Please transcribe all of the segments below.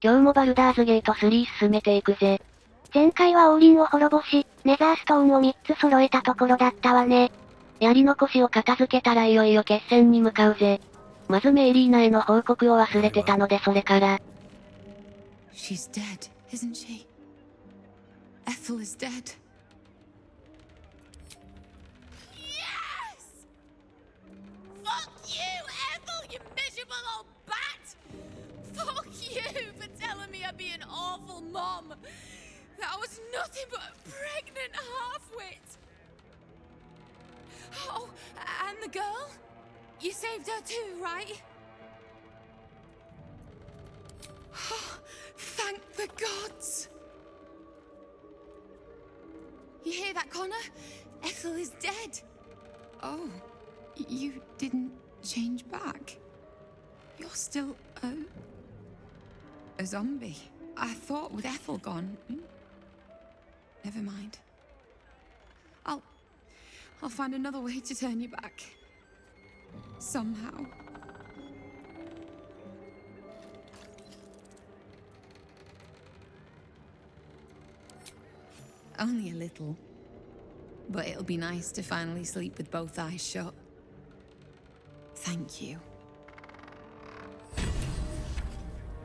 今日もバルダーズゲート3進めていくぜ。前回は王林を滅ぼし、ネザーストーンを3つ揃えたところだったわね。やり残しを片付けたらいよいよ決戦に向かうぜ。まずメイリーナへの報告を忘れてたのでそれから。She's dead, isn't she? Ethel is dead. Yes! Fuck you, Ethel, you miserable old bat! Fuck you for telling me I'd be an awful mom. That was nothing but a pregnant half-wit. Oh, and the girl? You saved her too, right? Oh, thank the gods! You hear that, Connor? Ethel is dead. Oh, you didn't change back? You're still a zombie. I thought with Ethel gone. Never mind. I'll find another way to turn you back. Somehow. Only a little. But it'll be nice to finally sleep with both eyes shut. Thank you.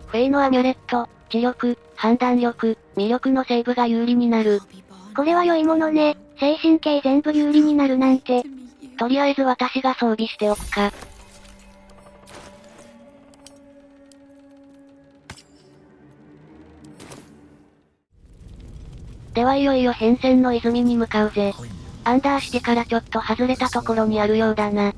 フェイのアミュレット、知力、判断力、魅力のセーブが有利になる。これは良いものね。精神系全部有利になるなんて。とりあえず私が装備しておくか。ではいよいよ変遷の泉に向かうぜ。アンダーシティからちょっと外れたところにあるようだな。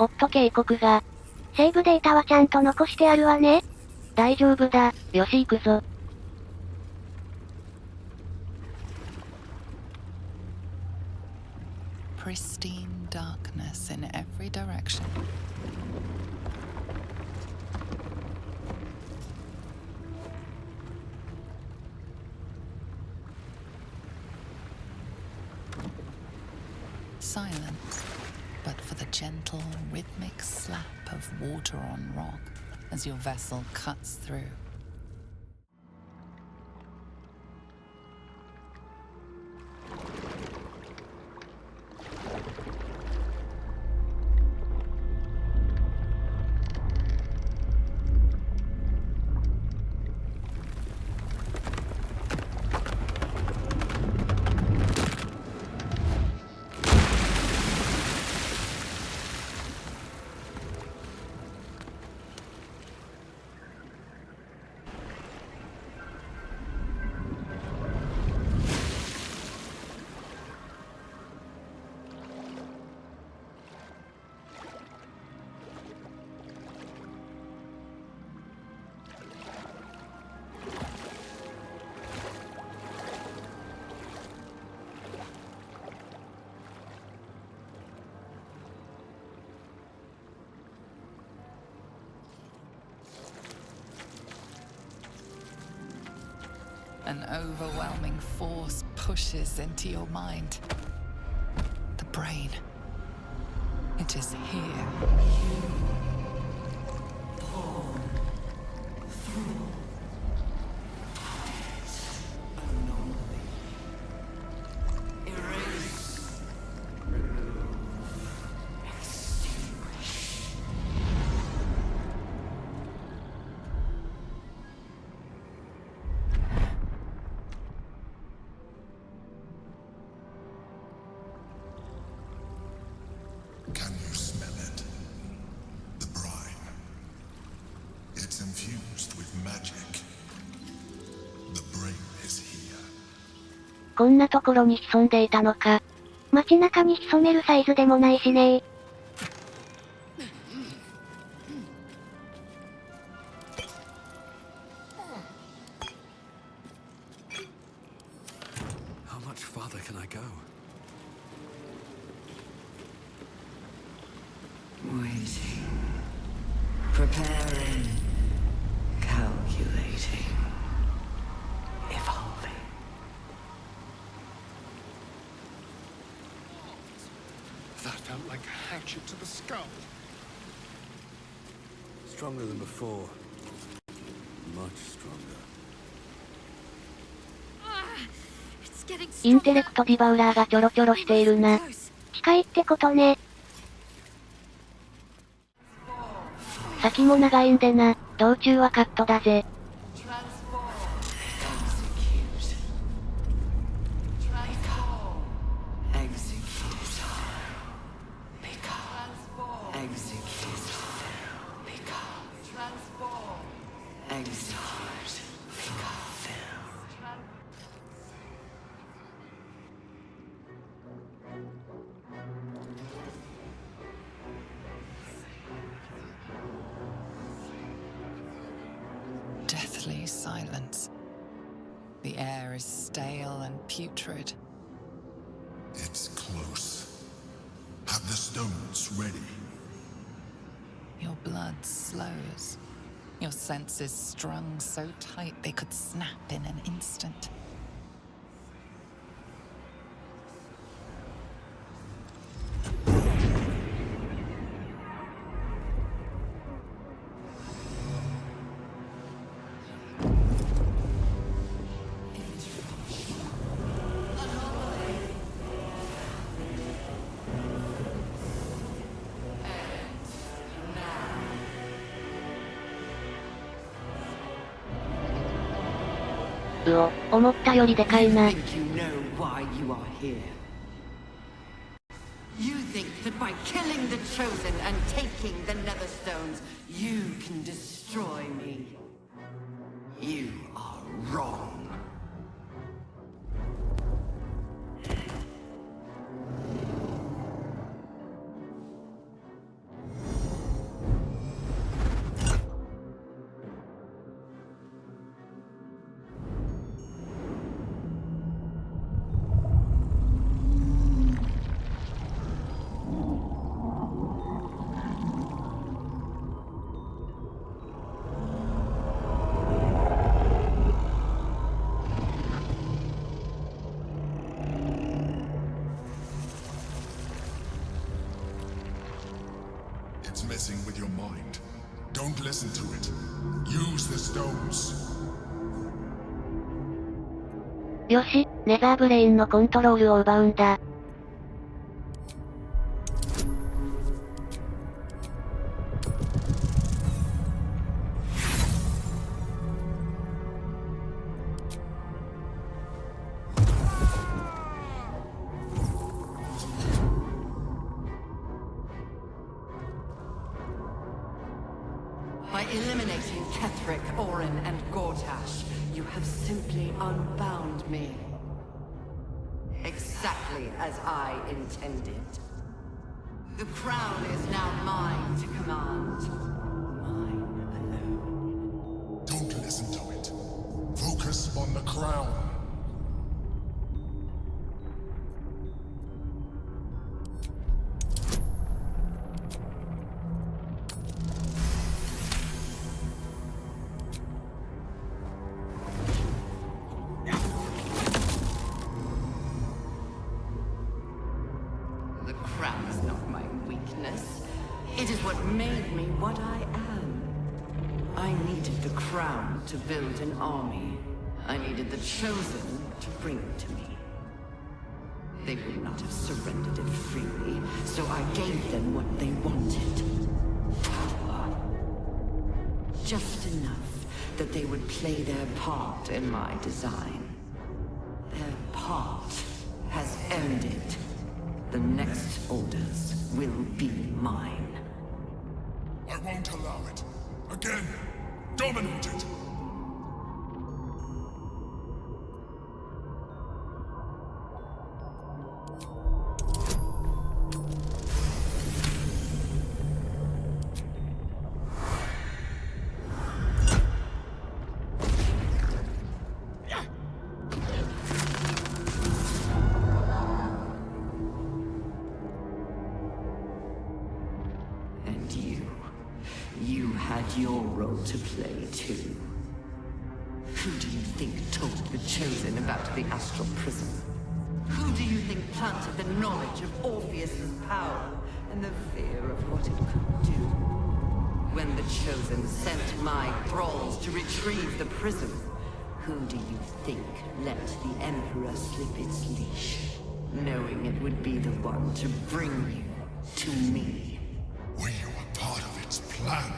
おっと警告が。セーブデータはちゃんと残してあるわね。大丈夫だ。よし行くぞ。Pristine darkness in every direction. Silence, but for the gentle, rhythmic slap of water on rock as your vessel cuts through. An overwhelming force pushes into your mind. The brain. It is here. Can you smell it? The brine. It's infused with magic. The brain is here. こんなところに潜んでいたのか。街中に潜めるサイズでもないしねー。Waiting. Preparing. Calculating. Evolving. That felt like a hatchet to the skull. Stronger than before. Much stronger. It's getting インテレ stronger. クトディバウラーがちょろちょろしているな。 Close. 近いってことね。先も長いんでな、道中はカットだぜ。Deathly silence. The air is stale and putrid. It's close. Have the stones ready. Your blood slows. Your senses strung so tight they could snap in an instant.うお、思ったよりでかいな。 You think you know why you are here. You think that by killing the Chosen and taking the Netherstones, you can destroy me. You are wrong. It's messing with your mind. Don't listen to it. Use the stones. よし、ネザーブレインのコントロールを奪うんだ。By eliminating Ketheric, Orin, and Gortash, you have simply unbound me. Exactly as I intended. The crown is now mine to command. Mine alone. Don't listen to it. Focus on the crown. The crown is not my weakness. It is what made me what I am. I needed the crown to build an army. I needed the Chosen to bring it to me. They would not have surrendered it freely, so I gave them what they wanted. Power. Just enough that they would play their part in my design. Their part has ended. The next orders will be mine. I won't allow it. Again, dominate it. failed you. You had your role to play too. Who do you think told the Chosen about the Astral Prism? Who do you think planted the knowledge of Orpheus's power and the fear of what it could do? When the Chosen sent my thralls to retrieve the prism, who do you think let the Emperor slip its leash, knowing it would be the one to bring you to me? Were you a part of its plan?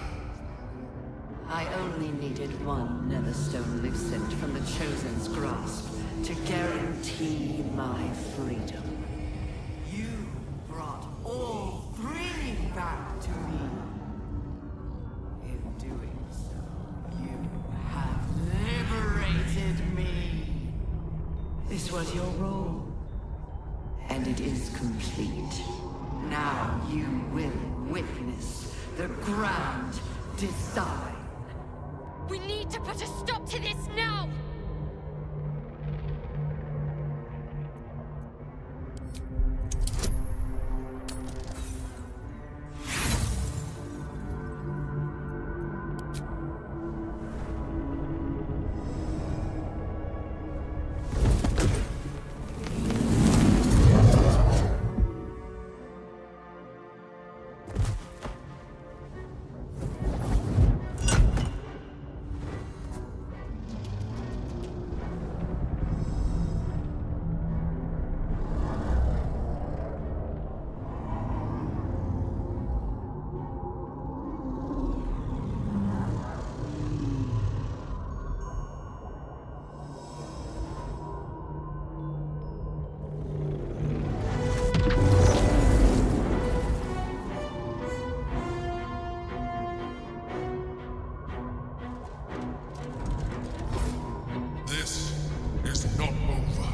I only needed one Netherstone loosened from the Chosen's grasp to guarantee my freedom. You brought all three back to me. In doing so, you have liberated me. This was your role, and it is complete. Now you will witness the grand design. We need to put a stop to this now! This is not over.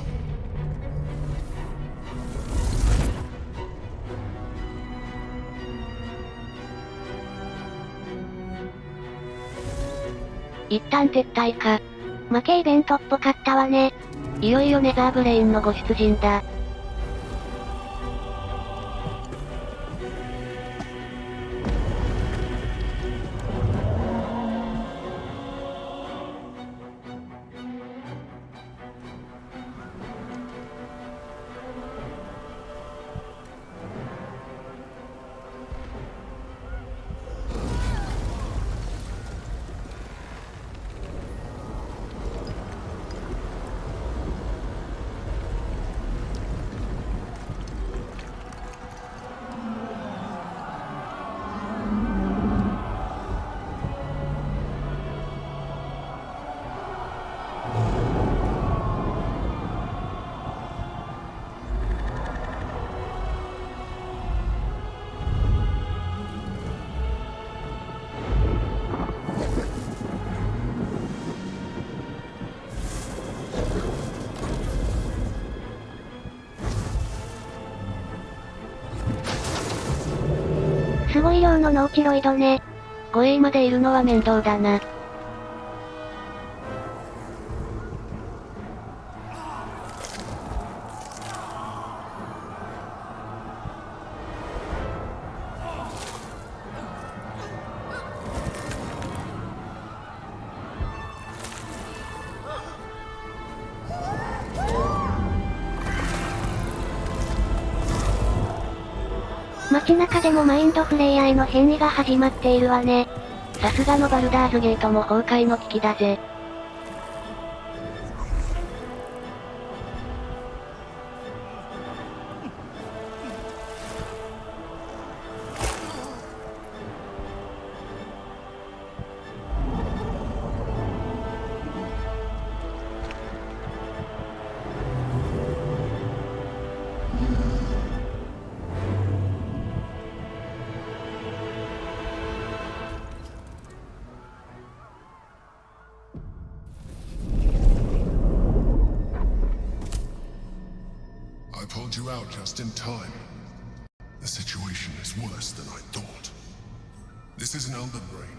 一旦撤退か。負けイベントっぽかったわね。いよいよネザーブレインのご出陣だ。すごい量のノーチロイドね。護衛までいるのは面倒だな。街中でもマインドフレイヤーへの変異が始まっているわね。さすがのバルダーズゲートも崩壊の危機だぜ。I pulled you out just in time. The situation is worse than I thought. This is an elder brain,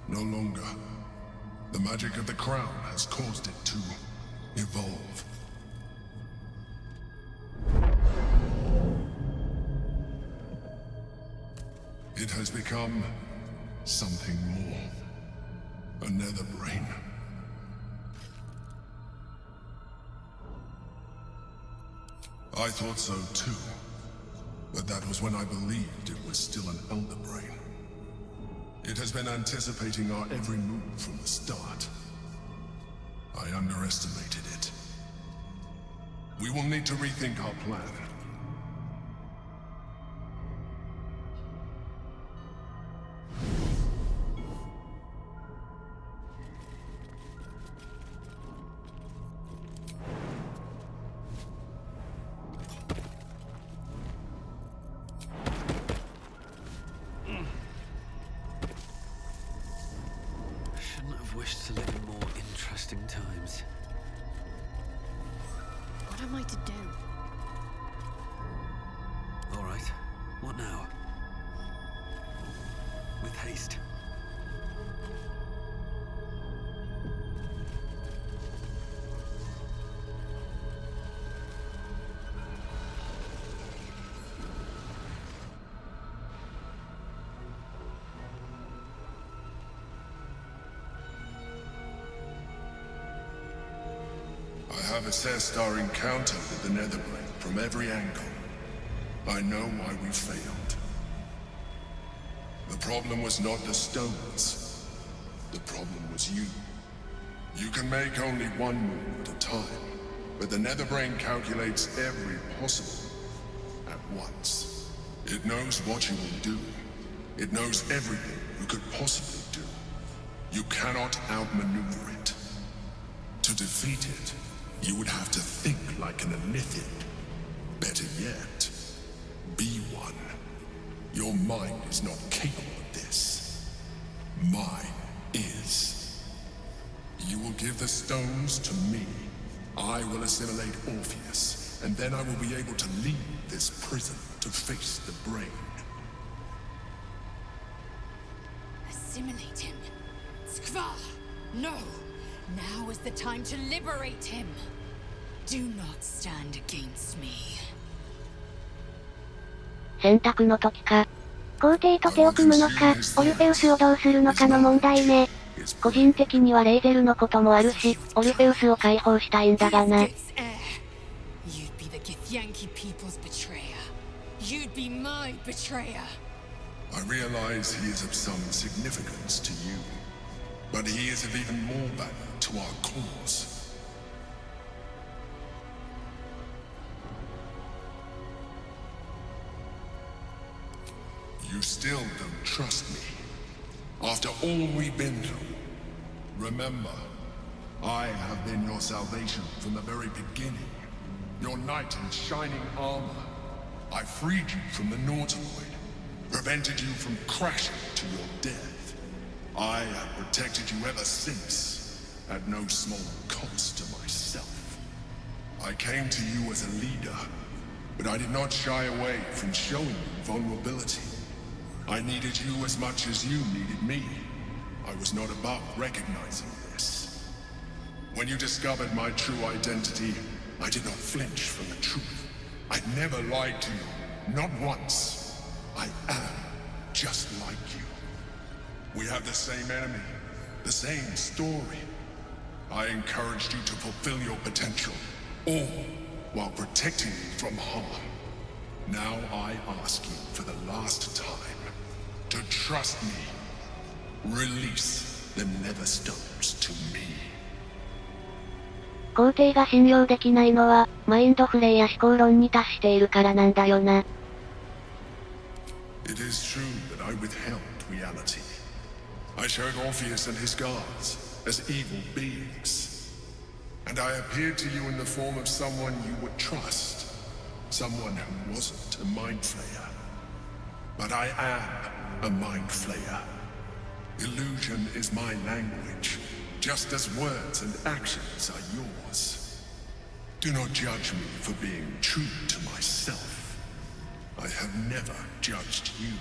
no longer. The magic of the crown has caused it to evolve. It has become something more. A nether brain. I thought so too. But that was when I believed it was still an elder brain. It has been anticipating our every move from the start. I underestimated it. We will need to rethink our plan. Shouldn't have wished to live in more interesting times. What am I to do? All right, what now? With haste. I have assessed our encounter with the nether brain from every angle. I know why we failed. The problem was not the stones. The problem was you. You can make only one move at a time, but the nether brain calculates every possible at once. It knows what you will do. It knows everything you could possibly do. You cannot outmaneuver it. To defeat it, you would have to think like an Elithian. Better yet, be one. Your mind is not capable of this. Mine is. You will give the stones to me. I will assimilate Orpheus, and then I will be able to leave this prison to face the brain. Assimilate him. Skvar! No! Now is the time to liberate him. Do not stand against me. 選択の時か。皇帝と手を組むのか、オルフェウスをどうするのかの問題ね。個人的にはレイゼルのこともあるし、オルフェウスを解放したいんだがな。You'd be the Githyanki people's betrayer. You'd be my betrayer. I realize he is of some significance to you, but he is of even more value to our cause. You still don't trust me. After all we've been through. Remember, I have been your salvation from the very beginning. Your knight in shining armor. I freed you from the Nautiloid. Prevented you from crashing to your death. I have protected you ever since, at no small cost to myself. I came to you as a leader, but I did not shy away from showing you vulnerability. I needed you as much as you needed me. I was not above recognizing this. When you discovered my true identity, I did not flinch from the truth. I never lied to you, not once. I am just like you. We have the same enemy, the same story. I encouraged you to fulfill your potential, all while protecting you from harm. Now I ask you for the last time to trust me. Release the nether stones to me. 皇帝が信用できないのは、マインドフレイや思考論に達しているからなんだよな。It is true that I withheld reality. I showed Orpheus and his guards as evil beings. And I appeared to you in the form of someone you would trust. Someone who wasn't a mind flayer. But I am a mind flayer. Illusion is my language, just as words and actions are yours. Do not judge me for being true to myself. I have never judged you.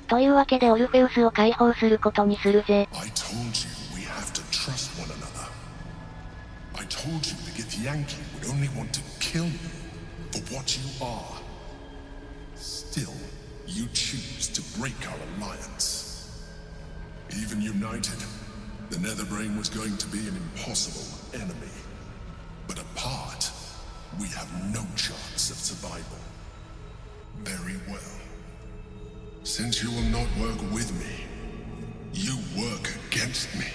というわけでオルフェウスを解放することにするぜ。I told you we have to trust one another. I told you the Githyanki would only want to kill you for what you are. still, you choose to break our alliance. Even united, the Netherbrain was going to be an impossible enemy. But apart, we have no chance of survival. Very well. Since you will not work with me, you work against me.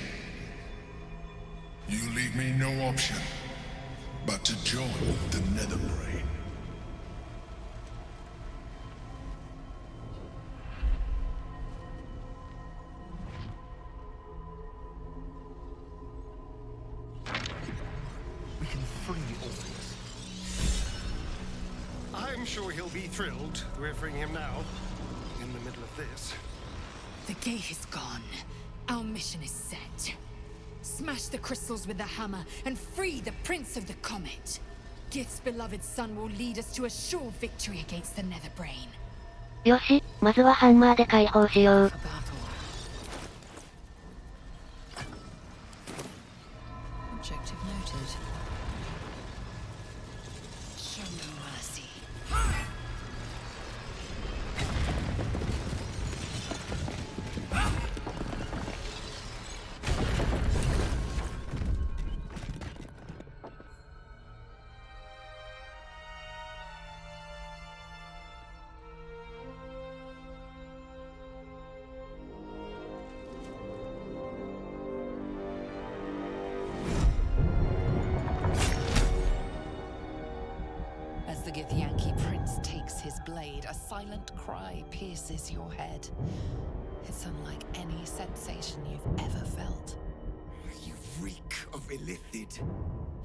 You leave me no option but to join the Netherbrain. We can free Orpheus. I'm sure he'll be thrilled we're freeing him now, in the middle of this. The gate is gone. Our mission is set. Smash the crystals with the hammer and free the Prince of the Comet. Gith's beloved son will lead us to a sure victory against the Netherbrain. よし、まずはハンマーで解放しよう。For battle. Objective noted. Show no mercy. As the Githyanki prince takes his blade, a silent cry pierces your head. It's unlike any sensation you've ever felt. You reek of Illithid.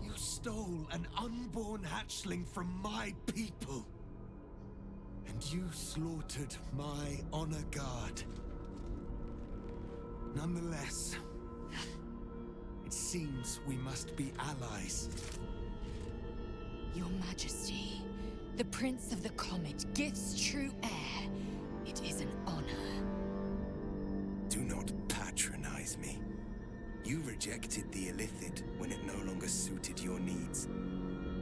You stole an unborn hatchling from my people. And you slaughtered my honor guard. Nonetheless, it seems we must be allies. Your Majesty, the Prince of the Comet, Gith's true heir. It is an honor. Do not patronize me. You rejected the Illithid when it no longer suited your needs.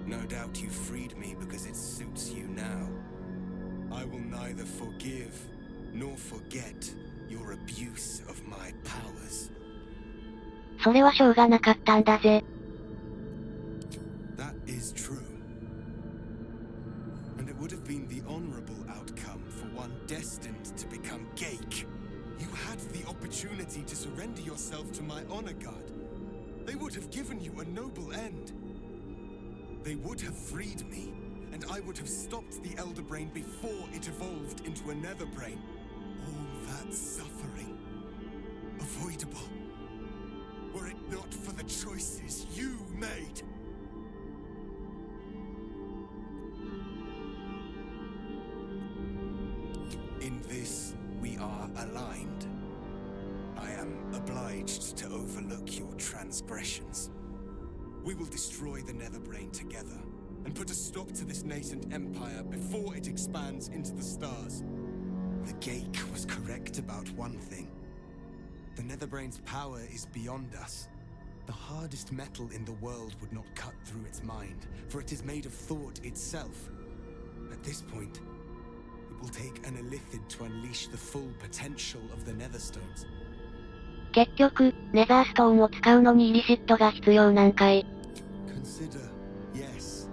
No doubt you freed me because it suits you now. I will neither forgive nor forget your abuse of my powers. それはしょうがなかったんだぜ。That is true. And it would have been the honorable outcome for one destined to become Geik. You had the opportunity to surrender yourself to my honor guard. They would have given you a noble end. They would have freed me, and I would have stopped the Elder Brain before it evolved into a Nether Brain. All that suffering, avoidable, were it not for the choices you made. In this, we are aligned. I am obliged to overlook your transgressions. We will destroy the Netherbrain together, and put a stop to this nascent empire before it expands into the stars. The Geik was correct about one thing. The Netherbrain's power is beyond us. The hardest metal in the world would not cut through its mind, for it is made of thought itself. At this point, it will take an Illithid to unleash the full potential of the Netherstones. 結局、ネザーストーンを使うのにイリシットが必要なんかい。Consider, yes.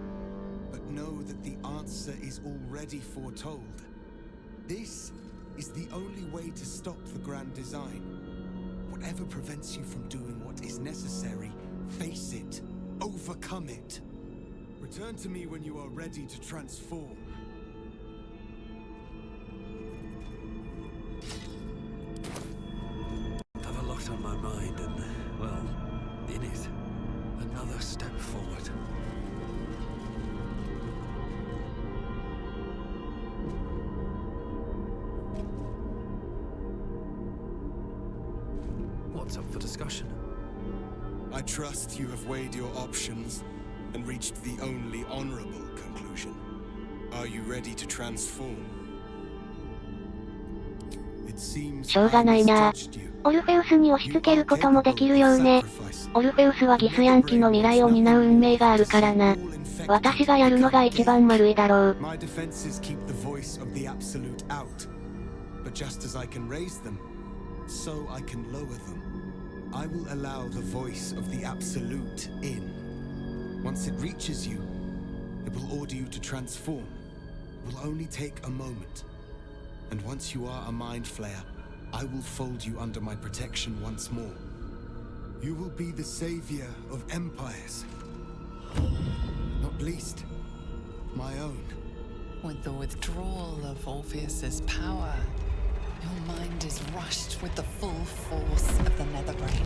But know that the answer is already foretold. This is the only way to stop the grand design. Whatever prevents you from doing what is necessary, face it. Overcome it. Return to me when you are ready to transform. I've a lot on my mind and, well, in it, another step forward. What's up for discussion? I trust you have weighed your options and reached the only honorable conclusion. Are you ready to transform? It seems しょうがないな。オルフェウスに押し付けることもできるようね。オルフェウスはギスヤンキの未来を担う運命があるからな。私がやるのが一番丸いだろう。My defenses keep the voice of the absolute out. But just as I can raise them, so I can lower them. I will allow the voice of the absolute in. Once it reaches you, it will order you to transform. It will only take a moment. And once you are a mind flayer, I will fold you under my protection once more. You will be the savior of empires. Not least, my own. With the withdrawal of Orpheus's power, your mind is rushed with the full force of the Netherbrain.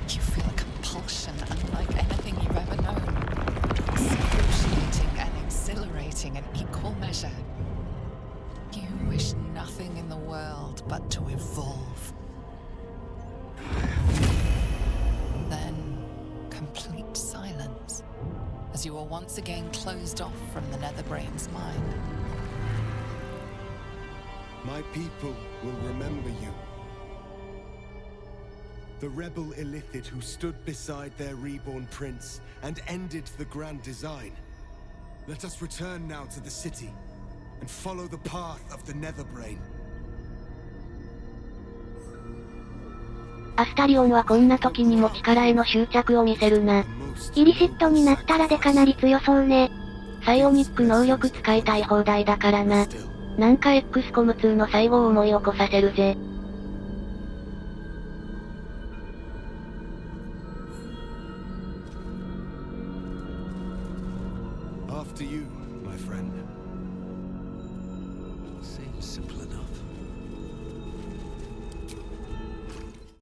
You feel a compulsion unlike anything you've ever known. Excruciating and exhilarating in equal measure. You wish nothing in the world but to evolve. Then, complete silence, as you are once again closed off from the Netherbrain's mind. My people will remember you. The rebel Illithid who stood beside their reborn prince and ended the grand design. Let us return now to the city and follow the path of the Netherbrain. アスタリオンはこんな時にも力への執着を見せるな。イリシットになったらでかなり強そうね。サイオニック能力使いたい放題だからな。なんか X コム2の最後を思い起こさせるぜ。